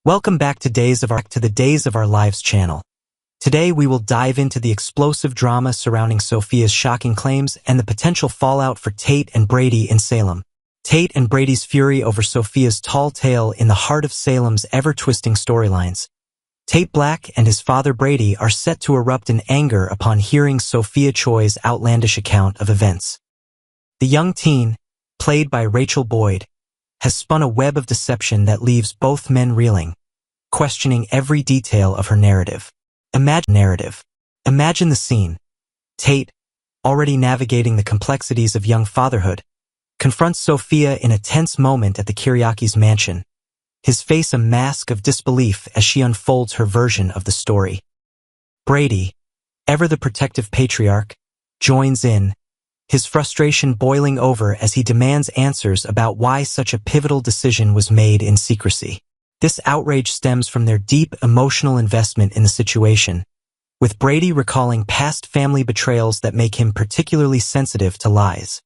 Welcome back to the Days of Our Lives channel. Today we will dive into the explosive drama surrounding Sophia's shocking claims and the potential fallout for Tate and Brady in Salem. Tate and Brady's fury over Sophia's tall tale in the heart of Salem's ever-twisting storylines. Tate Black and his father Brady are set to erupt in anger upon hearing Sophia Choi's outlandish account of events. The young teen, played by Rachel Boyd, has spun a web of deception that leaves both men reeling, questioning every detail of her narrative. Imagine the scene. Tate, already navigating the complexities of young fatherhood, confronts Sophia in a tense moment at the Kiriaki's mansion, his face a mask of disbelief as she unfolds her version of the story. Brady, ever the protective patriarch, joins in, his frustration boiling over as he demands answers about why such a pivotal decision was made in secrecy. This outrage stems from their deep emotional investment in the situation, with Brady recalling past family betrayals that make him particularly sensitive to lies.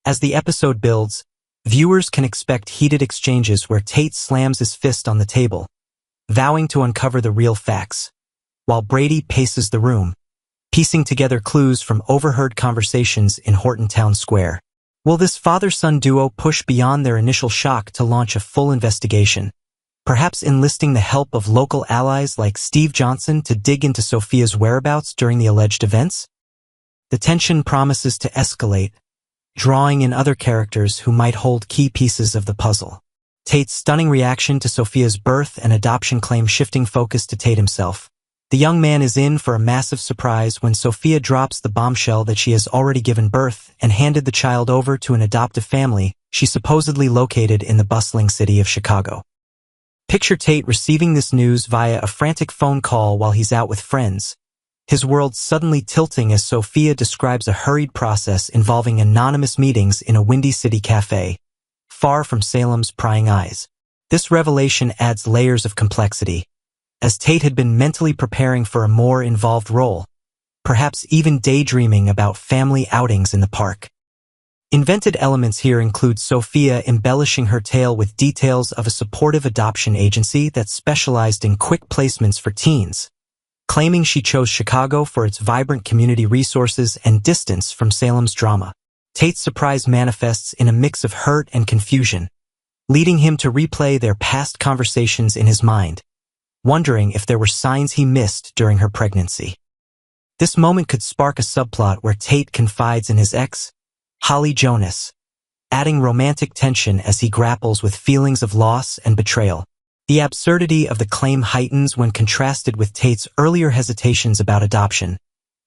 As the episode builds, viewers can expect heated exchanges where Tate slams his fist on the table, vowing to uncover the real facts, while Brady paces the room, piecing together clues from overheard conversations in Horton Town Square. Will this father-son duo push beyond their initial shock to launch a full investigation, perhaps enlisting the help of local allies like Steve Johnson to dig into Sophia's whereabouts during the alleged events? The tension promises to escalate, drawing in other characters who might hold key pieces of the puzzle. Tate's stunning reaction to Sophia's birth and adoption claim shifting focus to Tate himself. The young man is in for a massive surprise when Sophia drops the bombshell that she has already given birth and handed the child over to an adoptive family she supposedly located in the bustling city of Chicago. Picture Tate receiving this news via a frantic phone call while he's out with friends, his world suddenly tilting as Sophia describes a hurried process involving anonymous meetings in a Windy City cafe, far from Salem's prying eyes. This revelation adds layers of complexity, as Tate had been mentally preparing for a more involved role, perhaps even daydreaming about family outings in the park. Invented elements here include Sophia embellishing her tale with details of a supportive adoption agency that specialized in quick placements for teens, claiming she chose Chicago for its vibrant community resources and distance from Salem's drama. Tate's surprise manifests in a mix of hurt and confusion, leading him to replay their past conversations in his mind, wondering if there were signs he missed during her pregnancy. This moment could spark a subplot where Tate confides in his ex, Holly Jonas, adding romantic tension as he grapples with feelings of loss and betrayal. The absurdity of the claim heightens when contrasted with Tate's earlier hesitations about adoption,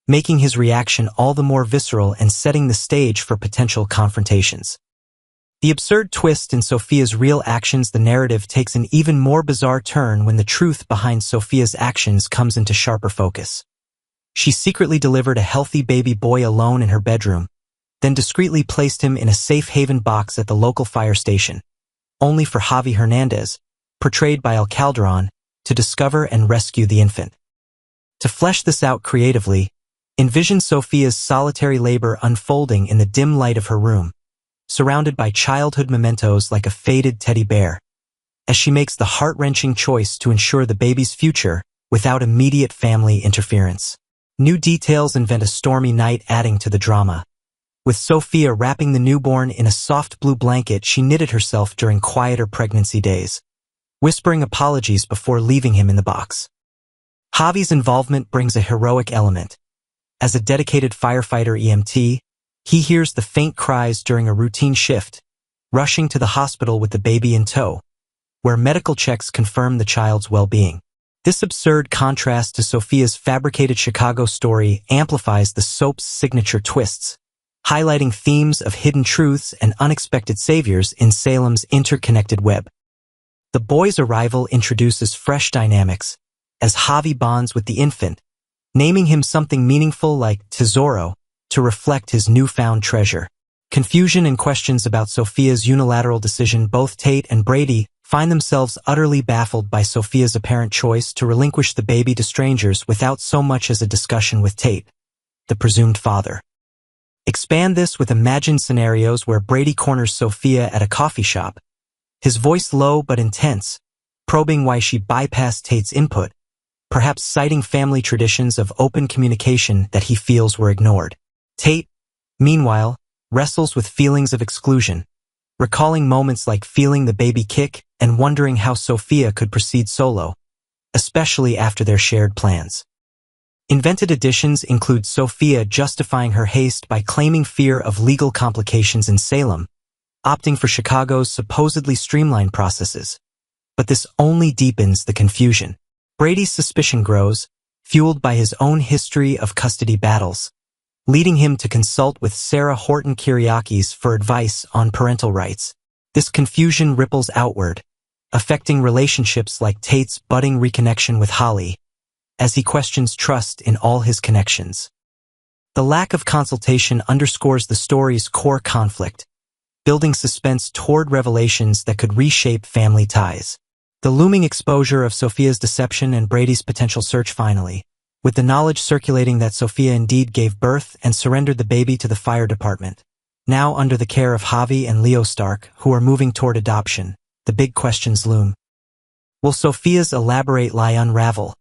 making his reaction all the more visceral and setting the stage for potential confrontations. The absurd twist in Sophia's real actions, the narrative takes an even more bizarre turn when the truth behind Sophia's actions comes into sharper focus. She secretly delivered a healthy baby boy alone in her bedroom, then discreetly placed him in a safe haven box at the local fire station, only for Javi Hernandez, portrayed by El Calderon, to discover and rescue the infant. To flesh this out creatively, envision Sophia's solitary labor unfolding in the dim light of her room, surrounded by childhood mementos like a faded teddy bear, as she makes the heart-wrenching choice to ensure the baby's future without immediate family interference. New details invent a stormy night, adding to the drama. With Sophia wrapping the newborn in a soft blue blanket she knitted herself during quieter pregnancy days, whispering apologies before leaving him in the box. Javi's involvement brings a heroic element. As a dedicated firefighter EMT, he hears the faint cries during a routine shift, rushing to the hospital with the baby in tow, where medical checks confirm the child's well-being. This absurd contrast to Sophia's fabricated Chicago story amplifies the soap's signature twists, highlighting themes of hidden truths and unexpected saviors in Salem's interconnected web. The boy's arrival introduces fresh dynamics, as Javi bonds with the infant, naming him something meaningful like Tesoro, to reflect his newfound treasure. Confusion and questions about Sophia's unilateral decision. Both Tate and Brady find themselves utterly baffled by Sophia's apparent choice to relinquish the baby to strangers without so much as a discussion with Tate, the presumed father. Expand this with imagined scenarios where Brady corners Sophia at a coffee shop, his voice low but intense, probing why she bypassed Tate's input, perhaps citing family traditions of open communication that he feels were ignored. Tate, meanwhile, wrestles with feelings of exclusion, recalling moments like feeling the baby kick and wondering how Sophia could proceed solo, especially after their shared plans. Invented additions include Sophia justifying her haste by claiming fear of legal complications in Salem, opting for Chicago's supposedly streamlined processes. But this only deepens the confusion. Brady's suspicion grows, fueled by his own history of custody battles, leading him to consult with Sarah Horton Kyriakis for advice on parental rights. This confusion ripples outward, affecting relationships like Tate's budding reconnection with Holly, as he questions trust in all his connections. The lack of consultation underscores the story's core conflict, building suspense toward revelations that could reshape family ties. The looming exposure of Sophia's deception and Brady's potential search finally, with the knowledge circulating that Sophia indeed gave birth and surrendered the baby to the fire department. Now under the care of Javi and Leo Stark, who are moving toward adoption, the big questions loom. Will Sophia's elaborate lie unravel?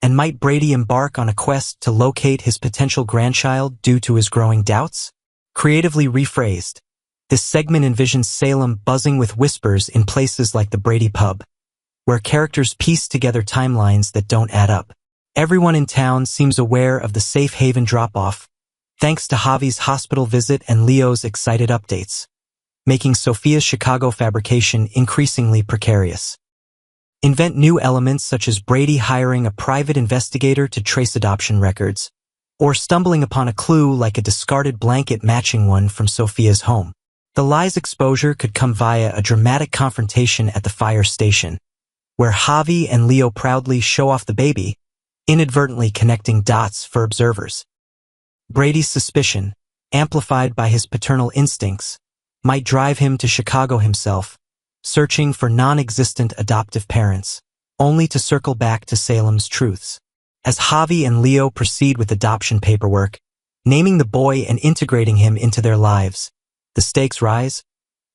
And might Brady embark on a quest to locate his potential grandchild due to his growing doubts? Creatively rephrased, this segment envisions Salem buzzing with whispers in places like the Brady pub, where characters piece together timelines that don't add up. Everyone in town seems aware of the safe haven drop-off, thanks to Javi's hospital visit and Leo's excited updates, making Sophia's Chicago fabrication increasingly precarious. Invent new elements such as Brady hiring a private investigator to trace adoption records, or stumbling upon a clue like a discarded blanket matching one from Sophia's home. The lie's exposure could come via a dramatic confrontation at the fire station, where Javi and Leo proudly show off the baby, inadvertently connecting dots for observers. Brady's suspicion, amplified by his paternal instincts, might drive him to Chicago himself, searching for non-existent adoptive parents, only to circle back to Salem's truths. As Javi and Leo proceed with adoption paperwork, naming the boy and integrating him into their lives, the stakes rise.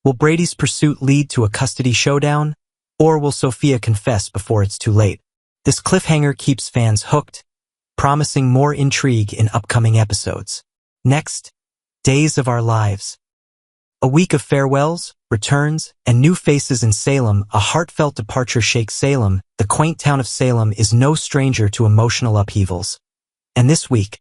Will Brady's pursuit lead to a custody showdown, or will Sophia confess before it's too late? This cliffhanger keeps fans hooked, promising more intrigue in upcoming episodes. Next, Days of Our Lives. A week of farewells, returns, and new faces in Salem, a heartfelt departure shakes Salem. The quaint town of Salem is no stranger to emotional upheavals. And this week,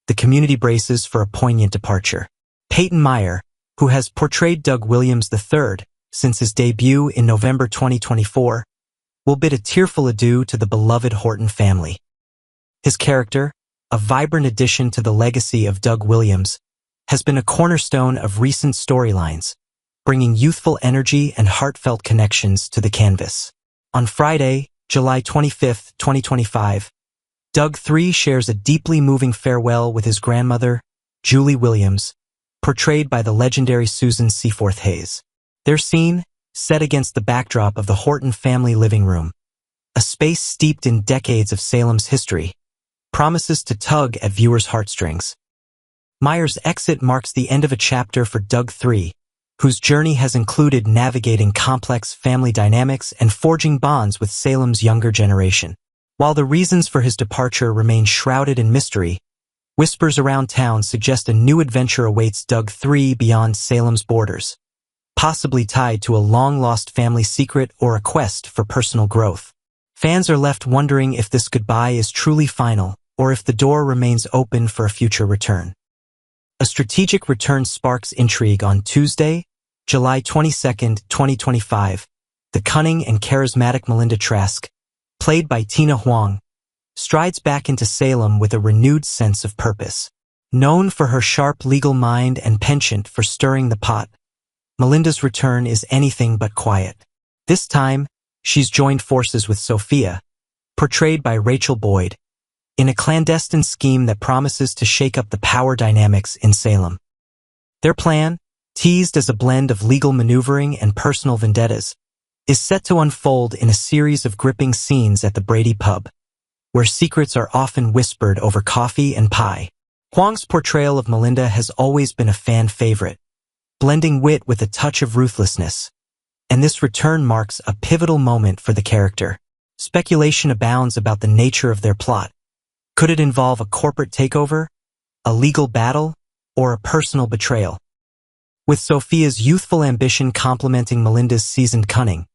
the community braces for a poignant departure. Peyton Meyer, who has portrayed Doug Williams III since his debut in November 2024, will bid a tearful adieu to the beloved Horton family. His character, a vibrant addition to the legacy of Doug Williams, has been a cornerstone of recent storylines, bringing youthful energy and heartfelt connections to the canvas. On Friday, July 25, 2025, Doug III shares a deeply moving farewell with his grandmother, Julie Williams, portrayed by the legendary Susan Seaforth Hayes. Their scene, set against the backdrop of the Horton family living room, a space steeped in decades of Salem's history, promises to tug at viewers' heartstrings. Meyer's exit marks the end of a chapter for Doug III, whose journey has included navigating complex family dynamics and forging bonds with Salem's younger generation. While the reasons for his departure remain shrouded in mystery, whispers around town suggest a new adventure awaits Doug III beyond Salem's borders, possibly tied to a long-lost family secret or a quest for personal growth. Fans are left wondering if this goodbye is truly final, or if the door remains open for a future return. A strategic return sparks intrigue on Tuesday, July 22, 2025. The cunning and charismatic Melinda Trask, played by Tina Huang, strides back into Salem with a renewed sense of purpose. Known for her sharp legal mind and penchant for stirring the pot, Melinda's return is anything but quiet. This time, she's joined forces with Sophia, portrayed by Rachel Boyd, in a clandestine scheme that promises to shake up the power dynamics in Salem. Their plan, teased as a blend of legal maneuvering and personal vendettas, is set to unfold in a series of gripping scenes at the Brady pub, where secrets are often whispered over coffee and pie. Huang's portrayal of Melinda has always been a fan favorite, blending wit with a touch of ruthlessness, and this return marks a pivotal moment for the character. Speculation abounds about the nature of their plot. Could it involve a corporate takeover, a legal battle, or a personal betrayal? With Sophia's youthful ambition complementing Melinda's seasoned cunning,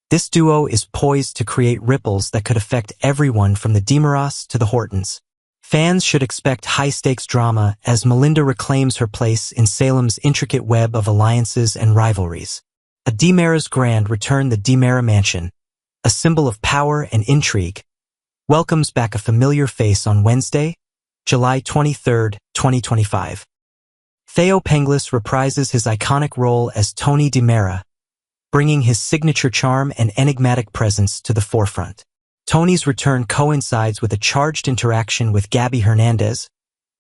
this duo is poised to create ripples that could affect everyone from the DeMoras to the Hortons. Fans should expect high-stakes drama as Melinda reclaims her place in Salem's intricate web of alliances and rivalries. A DeMoras grand return. The DeMora mansion, a symbol of power and intrigue, welcomes back a familiar face on Wednesday, July 23, 2025. Theo Penglis reprises his iconic role as Tony DeMora, bringing his signature charm and enigmatic presence to the forefront. Tony's return coincides with a charged interaction with Gabby Hernandez,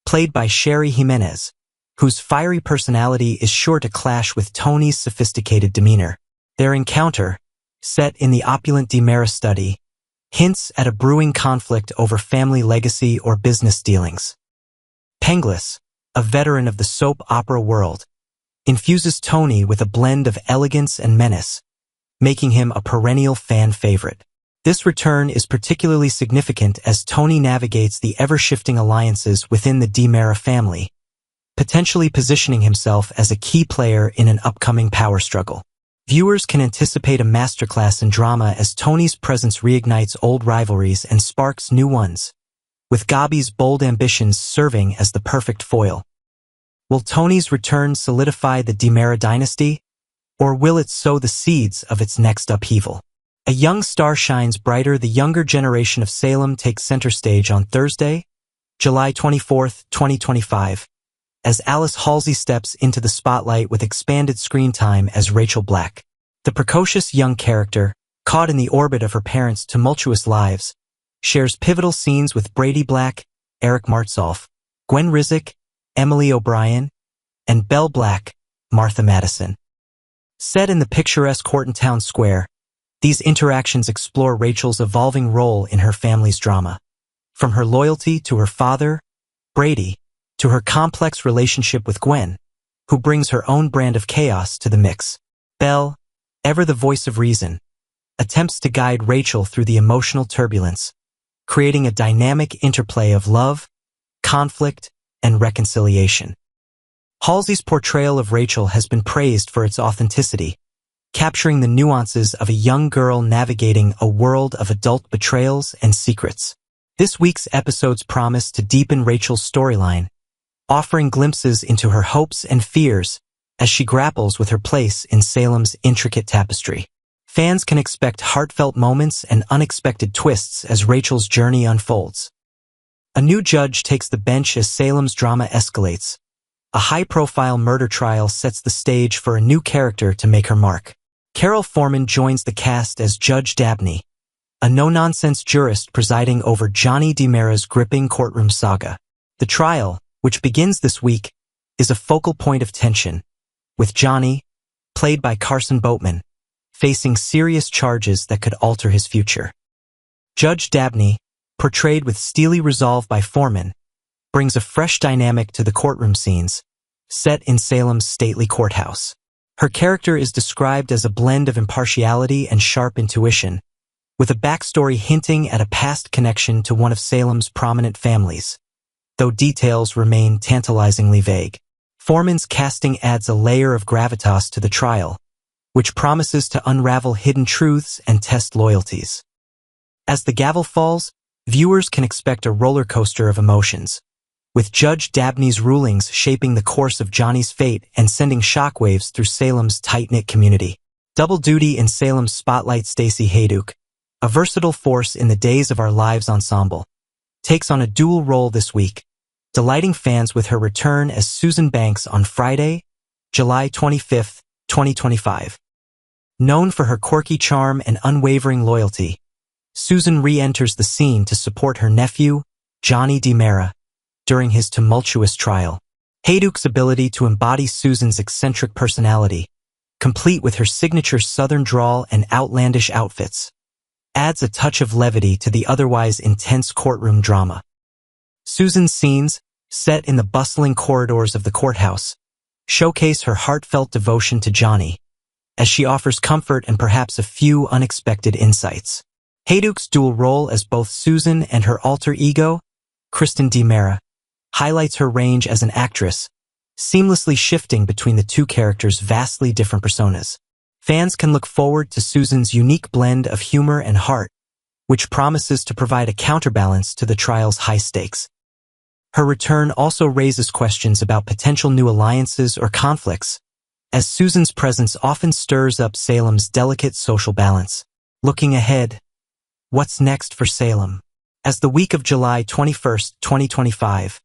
played by Sherry Jimenez, whose fiery personality is sure to clash with Tony's sophisticated demeanor. Their encounter, set in the opulent DeMora study, hints at a brewing conflict over family legacy or business dealings. Penglis, a veteran of the soap opera world, infuses Tony with a blend of elegance and menace, making him a perennial fan favorite. This return is particularly significant as Tony navigates the ever-shifting alliances within the DeMora family, potentially positioning himself as a key player in an upcoming power struggle. Viewers can anticipate a masterclass in drama as Tony's presence reignites old rivalries and sparks new ones, with Gabby's bold ambitions serving as the perfect foil. Will Tony's return solidify the DeMora dynasty, or will it sow the seeds of its next upheaval? A young star shines brighter. The younger generation of Salem takes center stage on Thursday, July 24, 2025, as Alice Halsey steps into the spotlight with expanded screen time as Rachel Black. The precocious young character, caught in the orbit of her parents' tumultuous lives, shares pivotal scenes with Brady Black, Eric Martsolf, Gwen Rizek, Emily O'Brien, and Belle Black, Martha Madison. Set in the picturesque Horton Town Square, these interactions explore Rachel's evolving role in her family's drama. From her loyalty to her father, Brady, to her complex relationship with Gwen, who brings her own brand of chaos to the mix. Belle, ever the voice of reason, attempts to guide Rachel through the emotional turbulence, creating a dynamic interplay of love, conflict, and reconciliation. Halsey's portrayal of Rachel has been praised for its authenticity, capturing the nuances of a young girl navigating a world of adult betrayals and secrets. This week's episodes promise to deepen Rachel's storyline, offering glimpses into her hopes and fears as she grapples with her place in Salem's intricate tapestry. Fans can expect heartfelt moments and unexpected twists as Rachel's journey unfolds. A new judge takes the bench as Salem's drama escalates. A high-profile murder trial sets the stage for a new character to make her mark. Carol Foreman joins the cast as Judge Dabney, a no-nonsense jurist presiding over Johnny DeMora's gripping courtroom saga. The trial, which begins this week, is a focal point of tension, with Johnny, played by Carson Boatman, facing serious charges that could alter his future. Judge Dabney, portrayed with steely resolve by Foreman, brings a fresh dynamic to the courtroom scenes, set in Salem's stately courthouse. Her character is described as a blend of impartiality and sharp intuition, with a backstory hinting at a past connection to one of Salem's prominent families, though details remain tantalizingly vague. Foreman's casting adds a layer of gravitas to the trial, which promises to unravel hidden truths and test loyalties. As the gavel falls, viewers can expect a roller coaster of emotions, with Judge Dabney's rulings shaping the course of Johnny's fate and sending shockwaves through Salem's tight-knit community. Double duty in Salem's spotlight. Stacey Hayduke, a versatile force in the Days of Our Lives ensemble, takes on a dual role this week, delighting fans with her return as Susan Banks on Friday, July 25, 2025. Known for her quirky charm and unwavering loyalty, Susan re-enters the scene to support her nephew, Johnny DeMora, during his tumultuous trial. Hayduke's ability to embody Susan's eccentric personality, complete with her signature southern drawl and outlandish outfits, adds a touch of levity to the otherwise intense courtroom drama. Susan's scenes, set in the bustling corridors of the courthouse, showcase her heartfelt devotion to Johnny, as she offers comfort and perhaps a few unexpected insights. Hayduke's dual role as both Susan and her alter ego, Kristen DiMera, highlights her range as an actress, seamlessly shifting between the two characters' vastly different personas. Fans can look forward to Susan's unique blend of humor and heart, which promises to provide a counterbalance to the trial's high stakes. Her return also raises questions about potential new alliances or conflicts, as Susan's presence often stirs up Salem's delicate social balance. Looking ahead, what's next for Salem? As the week of July 21st, 2025,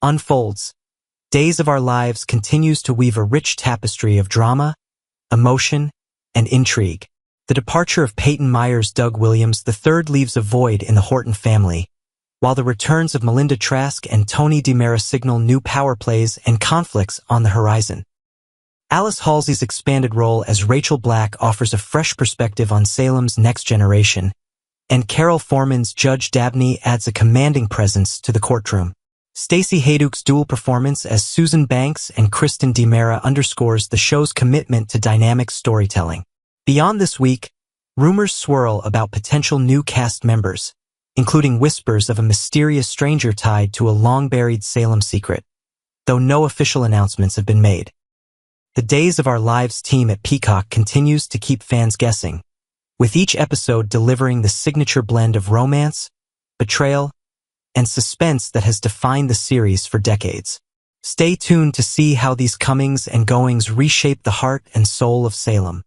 unfolds, Days of Our Lives continues to weave a rich tapestry of drama, emotion, and intrigue. The departure of Peyton Meyer's Doug Williams III leaves a void in the Horton family, while the returns of Melinda Trask and Tony DiMera signal new power plays and conflicts on the horizon. Alice Halsey's expanded role as Rachel Black offers a fresh perspective on Salem's next generation, and Carol Foreman's Judge Dabney adds a commanding presence to the courtroom. Stacey Hayduke's dual performance as Susan Banks and Kristen DiMera underscores the show's commitment to dynamic storytelling. Beyond this week, rumors swirl about potential new cast members, including whispers of a mysterious stranger tied to a long-buried Salem secret, though no official announcements have been made. The Days of Our Lives team at Peacock continues to keep fans guessing, with each episode delivering the signature blend of romance, betrayal, and suspense that has defined the series for decades. Stay tuned to see how these comings and goings reshape the heart and soul of Salem.